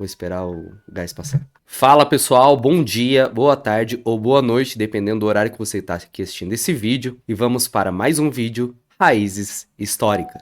Vou esperar o gás passar. Fala pessoal, bom dia, boa tarde ou boa noite, dependendo do horário que você está aqui assistindo esse vídeo. E vamos para mais um vídeo Raízes Históricas.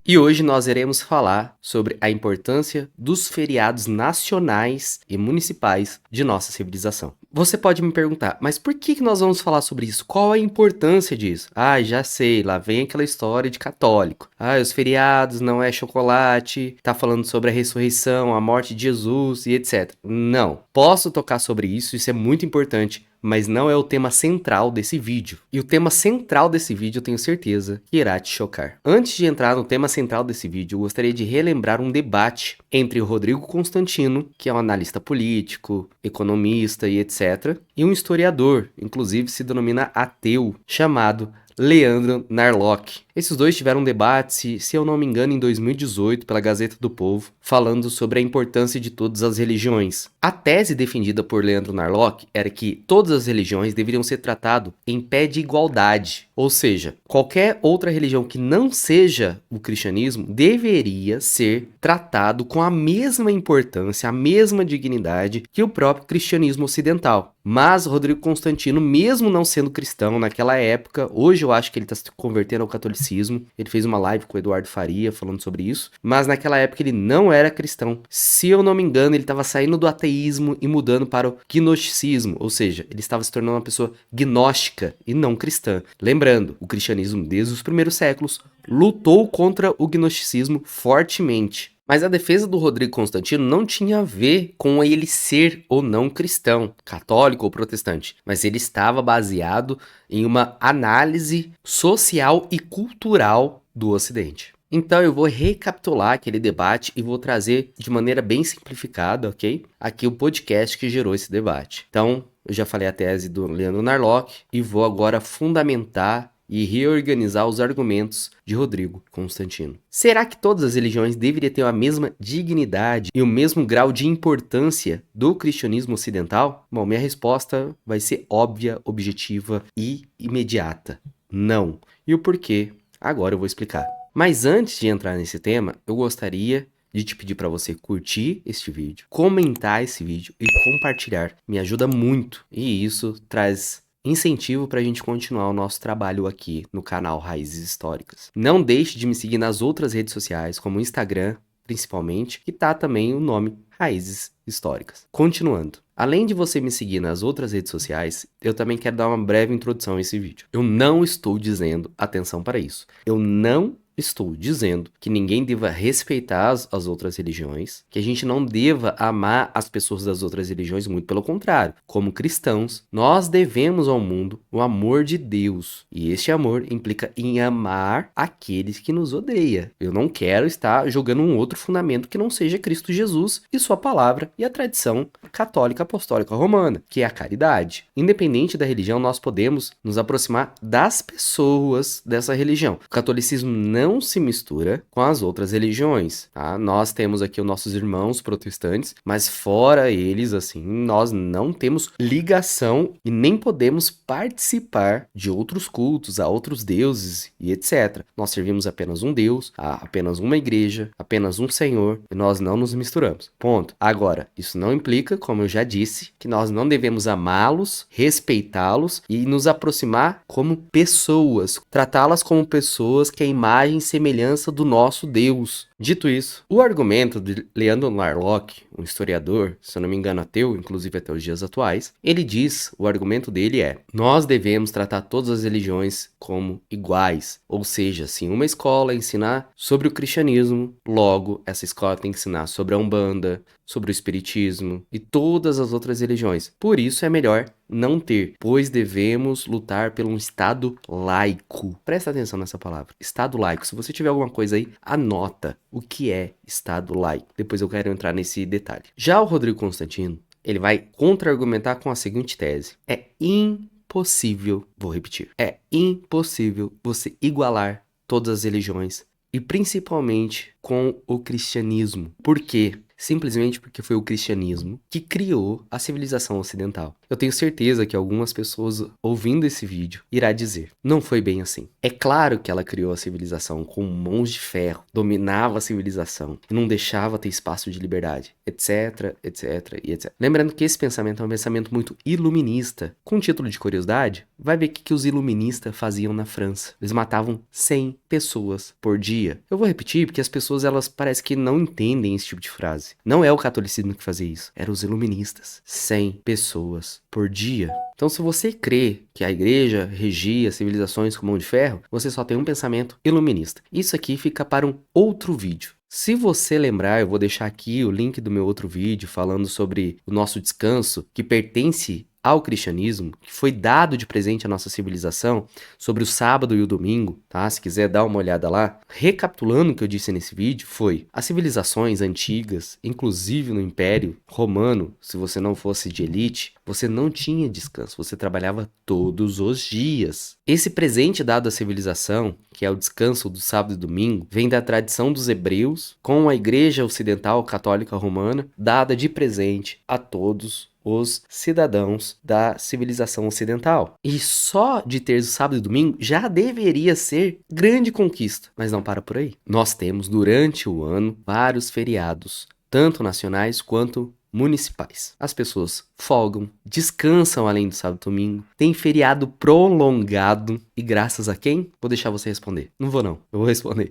E hoje nós iremos falar sobre a importância dos feriados nacionais e municipais de nossa civilização. Você pode me perguntar, mas por que nós vamos falar sobre isso? Qual a importância disso? Ah, já sei, lá vem aquela história de católico. Ah, os feriados não é chocolate, tá falando sobre a ressurreição, a morte de Jesus e etc. Não, posso tocar sobre isso é muito importante, mas não é o tema central desse vídeo. E o tema central desse vídeo eu tenho certeza que irá te chocar. Antes de entrar no tema central desse vídeo, eu gostaria de relembrar um debate entre o Rodrigo Constantino, que é um analista político, economista e etc., e um historiador, inclusive se denomina ateu, chamado Leandro Narlock. Esses dois tiveram um debate, se eu não me engano, em 2018, pela Gazeta do Povo, falando sobre a importância de todas as religiões. A tese defendida por Leandro Narlock era que todas as religiões deveriam ser tratadas em pé de igualdade, ou seja, qualquer outra religião que não seja o cristianismo deveria ser tratado com a mesma importância, a mesma dignidade que o próprio cristianismo ocidental. Mas Rodrigo Constantino, mesmo não sendo cristão naquela época, hoje eu acho que ele está se convertendo ao catolicismo, ele fez uma live com o Eduardo Faria falando sobre isso, mas naquela época ele não era cristão. Se eu não me engano, ele estava saindo do ateísmo e mudando para o gnosticismo, ou seja, ele estava se tornando uma pessoa gnóstica e não cristã. Lembrando, o cristianismo desde os primeiros séculos lutou contra o gnosticismo fortemente. Mas a defesa do Rodrigo Constantino não tinha a ver com ele ser ou não cristão, católico ou protestante, mas ele estava baseado em uma análise social e cultural do Ocidente. Então eu vou recapitular aquele debate e vou trazer de maneira bem simplificada, ok? Aqui o podcast que gerou esse debate. Então, eu já falei a tese do Leandro Narlock e vou agora fundamentar e reorganizar os argumentos de Rodrigo Constantino. Será que todas as religiões deveriam ter a mesma dignidade e o mesmo grau de importância do cristianismo ocidental? Bom, minha resposta vai ser óbvia, objetiva e imediata. Não. E o porquê? Agora eu vou explicar. Mas antes de entrar nesse tema, eu gostaria de te pedir para você curtir este vídeo, comentar esse vídeo e compartilhar. Me ajuda muito e isso traz incentivo para a gente continuar o nosso trabalho aqui no canal Raízes Históricas. Não deixe de me seguir nas outras redes sociais, como o Instagram, principalmente, que tá também o nome Raízes Históricas. Continuando. Além de você me seguir nas outras redes sociais, eu também quero dar uma breve introdução a esse vídeo. Eu não estou dizendo, atenção para isso, eu não estou dizendo que ninguém deva respeitar as outras religiões, que a gente não deva amar as pessoas das outras religiões, muito pelo contrário. Como cristãos, nós devemos ao mundo o amor de Deus. E este amor implica em amar aqueles que nos odeiam. Eu não quero estar jogando um outro fundamento que não seja Cristo Jesus e sua palavra e a tradição católica apostólica romana, que é a caridade. Independente da religião, nós podemos nos aproximar das pessoas dessa religião. O catolicismo não se mistura com as outras religiões, tá? Nós temos aqui os nossos irmãos protestantes, mas fora eles, assim, nós não temos ligação e nem podemos participar de outros cultos, a outros deuses e etc. Nós servimos apenas um Deus, a apenas uma igreja, apenas um Senhor, e nós não nos misturamos. Ponto. Agora, isso não implica, como eu já disse, que nós não devemos amá-los, respeitá-los e nos aproximar como pessoas, tratá-las como pessoas que a imagem e semelhança do nosso Deus. Dito isso, o argumento de Leandro Narlock, um historiador, se eu não me engano ateu, inclusive até os dias atuais, ele diz, o argumento dele é: nós devemos tratar todas as religiões como iguais, ou seja, se uma escola ensinar sobre o cristianismo, logo essa escola tem que ensinar sobre a Umbanda, sobre o espiritismo e todas as outras religiões. Por isso é melhor não ter, pois devemos lutar por um Estado laico. Presta atenção nessa palavra, Estado laico. Se você tiver alguma coisa aí, anota o que é Estado laico. Depois eu quero entrar nesse detalhe. Já o Rodrigo Constantino, ele vai contra-argumentar com a seguinte tese: é impossível, vou repetir, é impossível você igualar todas as religiões e principalmente com o cristianismo. Por quê? Simplesmente porque foi o cristianismo que criou a civilização ocidental. Eu tenho certeza que algumas pessoas ouvindo esse vídeo irá dizer, não foi bem assim. É claro que ela criou a civilização com mãos de ferro, dominava a civilização, não deixava ter espaço de liberdade, etc, etc e etc. Lembrando que esse pensamento é um pensamento muito iluminista. Com título de curiosidade, vai ver o que os iluministas faziam na França. Eles matavam 100 pessoas por dia. Eu vou repetir porque as pessoas, elas parecem que não entendem esse tipo de frase. Não é o catolicismo que fazia isso, eram os iluministas. 100 pessoas por dia. Então, se você crê que a igreja regia civilizações com mão de ferro, você só tem um pensamento iluminista. Isso aqui fica para um outro vídeo. Se você lembrar, eu vou deixar aqui o link do meu outro vídeo falando sobre o nosso descanso, que pertence ao cristianismo, que foi dado de presente à nossa civilização, sobre o sábado e o domingo, tá? Se quiser dar uma olhada lá. Recapitulando o que eu disse nesse vídeo, foi as civilizações antigas, inclusive no Império Romano, se você não fosse de elite, você não tinha descanso, você trabalhava todos os dias. Esse presente dado à civilização, que é o descanso do sábado e domingo, vem da tradição dos hebreus, com a Igreja Ocidental Católica Romana, dada de presente a todos os cidadãos da civilização ocidental. E só de ter o sábado e domingo já deveria ser grande conquista, mas não para por aí. Nós temos durante o ano vários feriados, tanto nacionais quanto municipais. As pessoas folgam, descansam além do sábado e domingo, tem feriado prolongado e graças a quem? Vou deixar você responder. Não vou não, eu vou responder.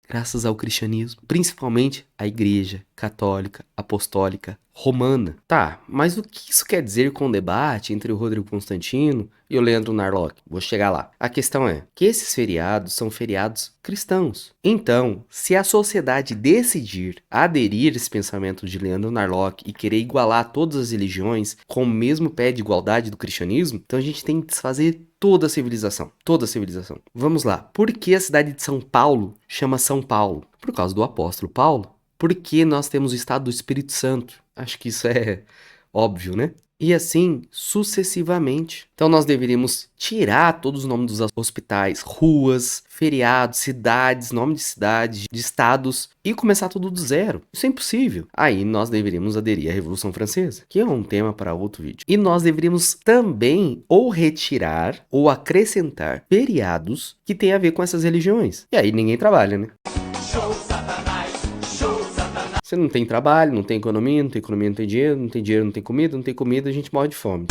Graças ao cristianismo, principalmente a Igreja Católica Apostólica Romana. Tá, mas o que isso quer dizer com o debate entre o Rodrigo Constantino e o Leandro Narlock? Vou chegar lá. A questão é que esses feriados são feriados cristãos. Então, se a sociedade decidir aderir a esse pensamento de Leandro Narlock e querer igualar todas as religiões com o mesmo pé de igualdade do cristianismo, então a gente tem que desfazer toda a civilização. Toda a civilização. Vamos lá. Por que a cidade de São Paulo chama São Paulo? Por causa do apóstolo Paulo. Por que nós temos o estado do Espírito Santo? Acho que isso é óbvio, né? E assim sucessivamente. Então nós deveríamos tirar todos os nomes dos hospitais, ruas, feriados, cidades, nome de cidades, de estados e começar tudo do zero. Isso é impossível. Aí nós deveríamos aderir à Revolução Francesa, que é um tema para outro vídeo. E nós deveríamos também ou retirar ou acrescentar feriados que têm a ver com essas religiões. E aí ninguém trabalha, né? Você não tem trabalho, não tem economia, não tem economia, não tem dinheiro, não tem dinheiro, não tem comida, não tem comida, a gente morre de fome.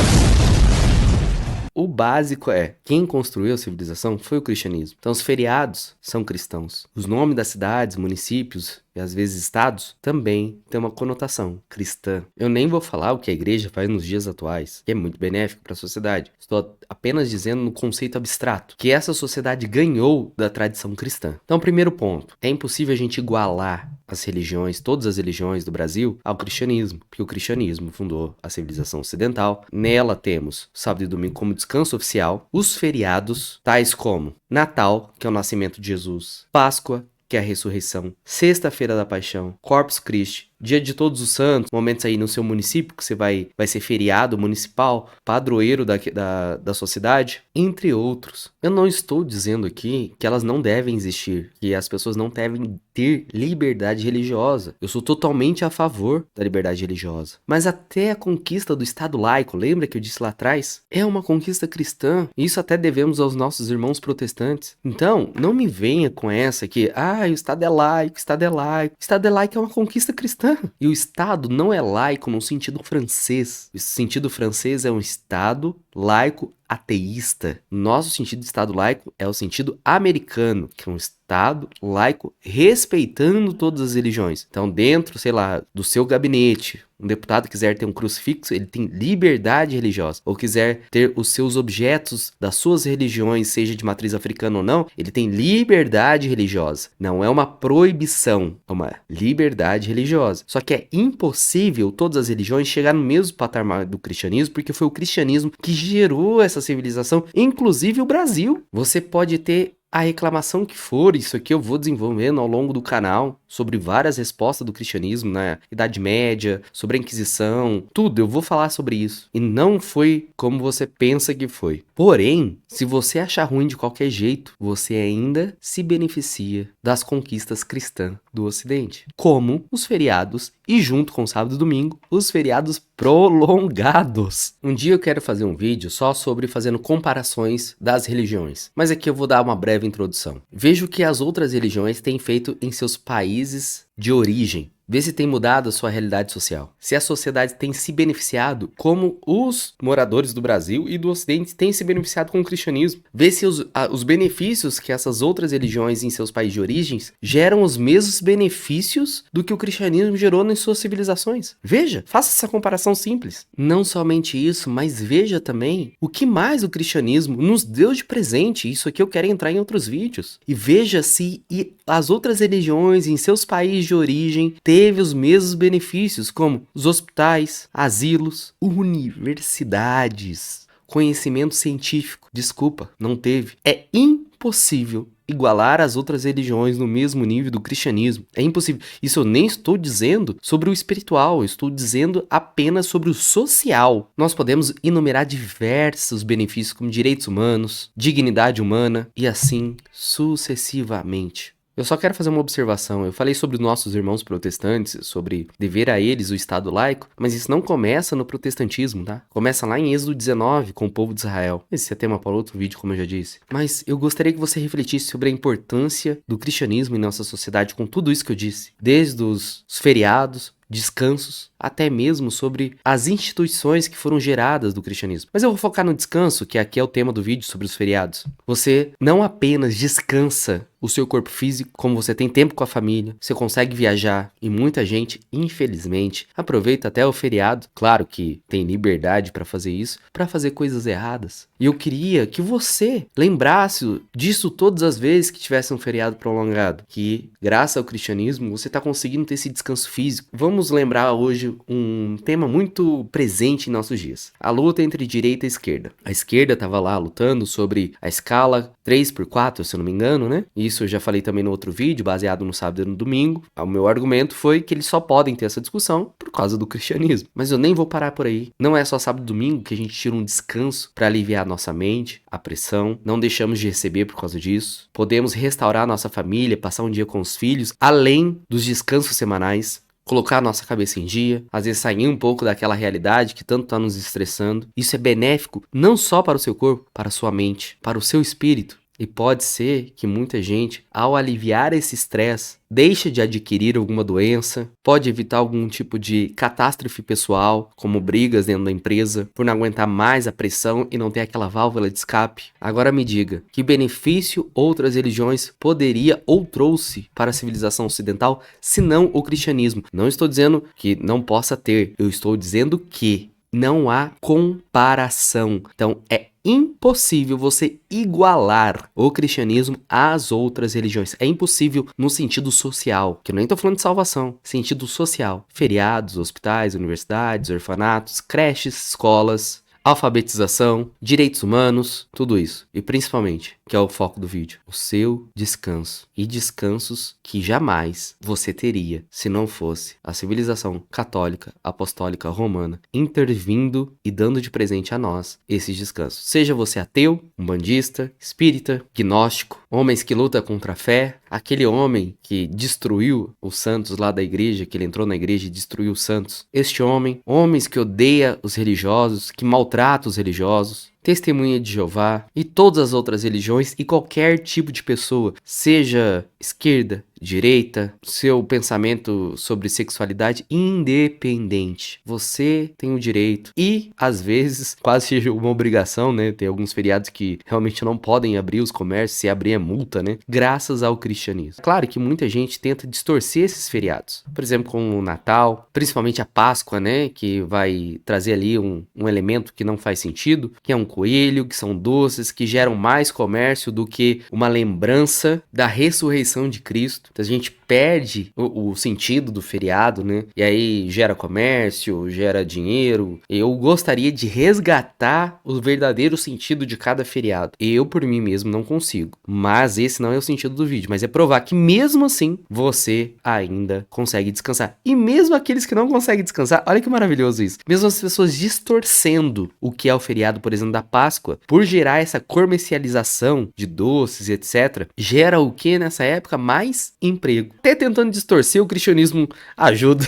O básico é, quem construiu a civilização foi o cristianismo. Então os feriados são cristãos. Os nomes das cidades, municípios e às vezes estados também têm uma conotação cristã. Eu nem vou falar o que a igreja faz nos dias atuais, que é muito benéfico para a sociedade. Estou apenas dizendo no conceito abstrato, que essa sociedade ganhou da tradição cristã. Então, primeiro ponto, é impossível a gente igualar as religiões, todas as religiões do Brasil, ao cristianismo, porque o cristianismo fundou a civilização ocidental. Nela temos sábado e domingo como descanso oficial, os feriados, tais como Natal, que é o nascimento de Jesus, Páscoa, que é a ressurreição, Sexta-feira da Paixão, Corpus Christi, Dia de Todos os Santos, momentos aí no seu município, que você vai ser feriado municipal, padroeiro da sua cidade, entre outros. Eu não estou dizendo aqui que elas não devem existir, que as pessoas não devem ter liberdade religiosa. Eu sou totalmente a favor da liberdade religiosa. Mas até a conquista do Estado laico, lembra que eu disse lá atrás? É uma conquista cristã. Isso até devemos aos nossos irmãos protestantes. Então, não me venha com essa que, o Estado é laico, o Estado é laico. O Estado é laico é uma conquista cristã. E o Estado não é laico no sentido francês. O sentido francês é um Estado laico ateísta. Nosso sentido de Estado laico é o sentido americano, que é um Estado laico respeitando todas as religiões. Então, dentro, sei lá, do seu gabinete, um deputado quiser ter um crucifixo, ele tem liberdade religiosa. Ou quiser ter os seus objetos das suas religiões, seja de matriz africana ou não, ele tem liberdade religiosa. Não é uma proibição, é uma liberdade religiosa. Só que é impossível todas as religiões chegar no mesmo patamar do cristianismo, porque foi o cristianismo que gerou essa civilização, inclusive o Brasil. Você pode ter a reclamação que for, isso aqui eu vou desenvolvendo ao longo do canal, sobre várias respostas do cristianismo na Idade Média, sobre a Inquisição, tudo, eu vou falar sobre isso. E não foi como você pensa que foi. Porém, se você achar ruim de qualquer jeito, você ainda se beneficia das conquistas cristãs do Ocidente, como os feriados e, junto com o sábado e domingo, os feriados prolongados. Um dia eu quero fazer um vídeo só sobre fazendo comparações das religiões, mas aqui eu vou dar uma breve introdução. Veja o que as outras religiões têm feito em seus países de origem. Vê se tem mudado a sua realidade social. Se a sociedade tem se beneficiado, como os moradores do Brasil e do Ocidente têm se beneficiado com o cristianismo. Vê se os benefícios que essas outras religiões em seus países de origens geram os mesmos benefícios do que o cristianismo gerou em suas civilizações. Veja, faça essa comparação simples. Não somente isso, mas veja também o que mais o cristianismo nos deu de presente. Isso aqui eu quero entrar em outros vídeos. E veja se as outras religiões em seus países de origem teve os mesmos benefícios, como os hospitais, asilos, universidades, conhecimento científico. Desculpa, não teve. É impossível igualar as outras religiões no mesmo nível do cristianismo. É impossível. Isso eu nem estou dizendo sobre o espiritual, eu estou dizendo apenas sobre o social. Nós podemos enumerar diversos benefícios como direitos humanos, dignidade humana e assim sucessivamente. Eu só quero fazer uma observação. Eu falei sobre nossos irmãos protestantes, sobre dever a eles o Estado laico, mas isso não começa no protestantismo, tá? Começa lá em Êxodo 19, com o povo de Israel. Esse é tema para outro vídeo, como eu já disse. Mas eu gostaria que você refletisse sobre a importância do cristianismo em nossa sociedade com tudo isso que eu disse. Desde os feriados, descansos, até mesmo sobre as instituições que foram geradas do cristianismo. Mas eu vou focar no descanso, que aqui é o tema do vídeo sobre os feriados. Você não apenas descansa o seu corpo físico, como você tem tempo com a família, você consegue viajar e muita gente, infelizmente, aproveita até o feriado, claro que tem liberdade para fazer isso, para fazer coisas erradas. E eu queria que você lembrasse disso todas as vezes que tivesse um feriado prolongado, que graças ao cristianismo você está conseguindo ter esse descanso físico. Vamos lembrar hoje um tema muito presente em nossos dias. A luta entre direita e esquerda. A esquerda estava lá lutando sobre a escala 3x4, se eu não me engano, né? Isso eu já falei também no outro vídeo, baseado no sábado e no domingo. O meu argumento foi que eles só podem ter essa discussão por causa do cristianismo. Mas eu nem vou parar por aí. Não é só sábado e domingo que a gente tira um descanso para aliviar a nossa mente, a pressão. Não deixamos de receber por causa disso. Podemos restaurar a nossa família, passar um dia com os filhos, além dos descansos semanais. Colocar a nossa cabeça em dia, às vezes sair um pouco daquela realidade que tanto está nos estressando. Isso é benéfico não só para o seu corpo, para a sua mente, para o seu espírito. E pode ser que muita gente, ao aliviar esse estresse, deixe de adquirir alguma doença, pode evitar algum tipo de catástrofe pessoal, como brigas dentro da empresa, por não aguentar mais a pressão e não ter aquela válvula de escape. Agora me diga, que benefício outras religiões poderia ou trouxe para a civilização ocidental, se não o cristianismo? Não estou dizendo que não possa ter, eu estou dizendo que não há comparação. Então é impossível você igualar o cristianismo às outras religiões. É impossível no sentido social, que eu nem tô falando de salvação, sentido social. Feriados, hospitais, universidades, orfanatos, creches, escolas, alfabetização, direitos humanos, tudo isso. E principalmente, que é o foco do vídeo, o seu descanso. E descansos que jamais você teria se não fosse a civilização católica, apostólica, romana intervindo e dando de presente a nós esses descansos. Seja você ateu, umbandista, espírita, gnóstico, homens que lutam contra a fé, aquele homem que destruiu os santos lá da igreja, que ele entrou na igreja e destruiu os santos. Este homem, homens que odeia os religiosos, que maltrata os religiosos, Testemunha de Jeová e todas as outras religiões e qualquer tipo de pessoa, seja esquerda, direita, seu pensamento sobre sexualidade independente. Você tem o direito e, às vezes, quase uma obrigação, né? Tem alguns feriados que realmente não podem abrir os comércios, se abrir é multa, né? Graças ao cristianismo. Claro que muita gente tenta distorcer esses feriados. Por exemplo, com o Natal, principalmente a Páscoa, né? Que vai trazer ali um elemento que não faz sentido, que é um coelho, que são doces, que geram mais comércio do que uma lembrança da ressurreição de Cristo. Então a gente perde o sentido do feriado, né? E aí gera comércio, gera dinheiro. Eu gostaria de resgatar o verdadeiro sentido de cada feriado. Eu, por mim mesmo, não consigo. Mas esse não é o sentido do vídeo. Mas é provar que mesmo assim, você ainda consegue descansar. E mesmo aqueles que não conseguem descansar, olha que maravilhoso isso. Mesmo as pessoas distorcendo o que é o feriado, por exemplo, da Páscoa, por gerar essa comercialização de doces, etc., gera o que nessa época? Mais emprego. Até tentando distorcer, o cristianismo ajuda.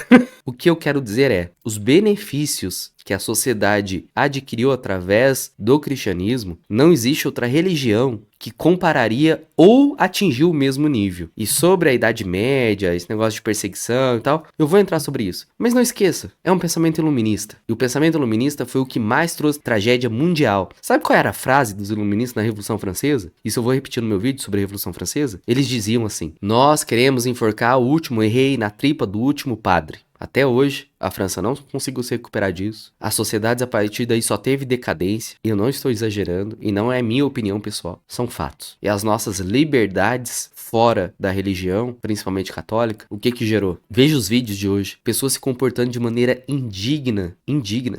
O que eu quero dizer é, os benefícios que a sociedade adquiriu através do cristianismo, não existe outra religião que compararia ou atingiu o mesmo nível. E sobre a Idade Média, esse negócio de perseguição e tal, eu vou entrar sobre isso. Mas não esqueça, é um pensamento iluminista. E o pensamento iluminista foi o que mais trouxe tragédia mundial. Sabe qual era a frase dos iluministas na Revolução Francesa? Isso eu vou repetir no meu vídeo sobre a Revolução Francesa. Eles diziam assim: nós queremos enforcar o último rei na tripa do último padre. Até hoje, a França não conseguiu se recuperar disso. As sociedades a partir daí só teve decadência. E eu não estou exagerando. E não é minha opinião pessoal. São fatos. E as nossas liberdades fora da religião, principalmente católica, o que que gerou? Veja os vídeos de hoje. Pessoas se comportando de maneira indigna,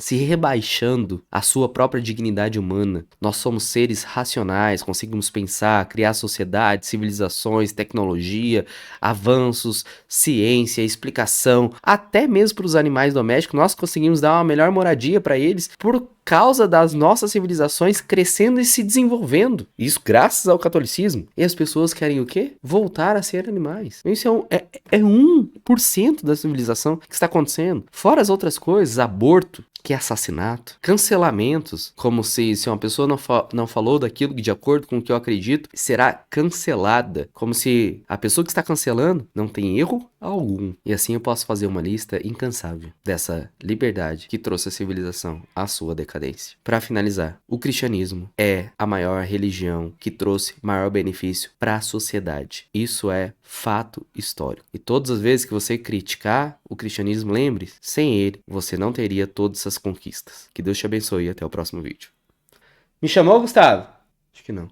se rebaixando a sua própria dignidade humana. Nós somos seres racionais, conseguimos pensar, criar sociedades, civilizações, tecnologia, avanços, ciência, explicação, até mesmo para os animais domésticos, nós conseguimos dar uma melhor moradia para eles por causa das nossas civilizações crescendo e se desenvolvendo. Isso graças ao catolicismo. E as pessoas querem o quê? Voltar a ser animais. Isso é 1% da civilização que está acontecendo. Fora as outras coisas, aborto, que é assassinato, cancelamentos, como se uma pessoa não falou daquilo que de acordo com o que eu acredito, será cancelada, como se a pessoa que está cancelando não tem erro algum. E assim eu posso fazer uma lista incansável dessa liberdade que trouxe a civilização à sua decadência. Para finalizar, o cristianismo é a maior religião que trouxe maior benefício para a sociedade. Isso é fato histórico. E todas as vezes que você criticar o cristianismo, lembre-se, sem ele, você não teria todas essas conquistas. Que Deus te abençoe e até o próximo vídeo. Me chamou, Gustavo? Acho que não.